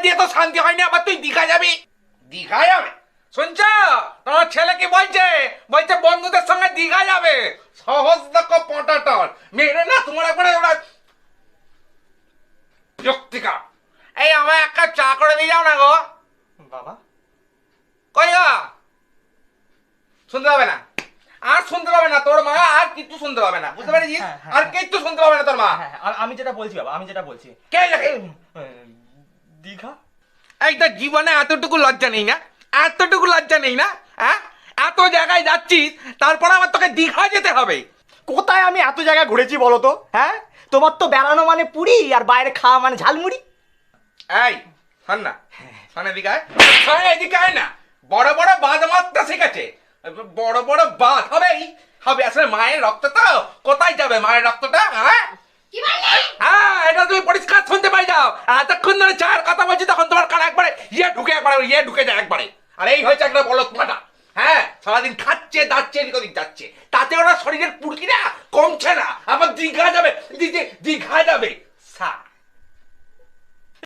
দিয়ে তো শান্তি হয়নি, আবার তুই দীঘা যাবি? দীঘা যাবে শুনছ? তোমার ছেলে কি বলছে? বলছে বন্ধুদের সঙ্গে দীঘা যাবে। সহজ দেখো পটাটর মেরে না তোমার একবারে ওরা বিরক্তিকর। এই আমার এক কাপ চা করে দিয়ে যাও না গো। বাবা কই গো? শুনতে পাবে না, আর শুনতে পাবে না তোর মা, আর কিচ্ছু শুনতে পাবে না, বুঝতে পেরেছিস? আর কিচ্ছু শুনতে পাবে না তোর মা। হ্যাঁ আমি যেটা বলছি বাবা, আমি যেটা বলছি কে লাগে? দীঘা। এই তোর জীবনে এতটুকু লজ্জা নেই না? এতটুকু লজ্জা নেই না? হ্যাঁ, এত জায়গায় যাচ্ছিস, তারপর আমার তোকে দীঘা যেতে হবে? কোথায় আমি এত জায়গায় ঘুরেছি বলো তো? হ্যাঁ, তোমার তো বেড়ানো মানে পুরি আর বাইরে খাওয়া মানে ঝালমুড়ি। এই শোন না, শোন এদিকে আয়। শোন এদিকে আয় না। বড় বড় বাঁধ মারতে শিখেছে, বড় বড় বাঁধ হবেই হবে। আসলে মায়ের রক্ত তো, কোথায় যাবে মায়ের রক্তটা? হ্যাঁ হ্যাঁ, এটা তুমি পরিষ্কার শুনতে পাই যাও। এতক্ষণ ধরে চায়ের কথা বলছি, তখন তোমার কানে একবারে ইয়ে ঢুকে যায় একবারে। আর এই হয়েছে একটা বলত মাটা। হ্যাঁ, সারাদিন খাচ্ছে দাচ্ছে, এদিক ওদিক যাচ্ছে, তাতে ওরা শরীরের পুরকি না কমছে না, আবার দীঘা যাবে, দীঘা যাবে।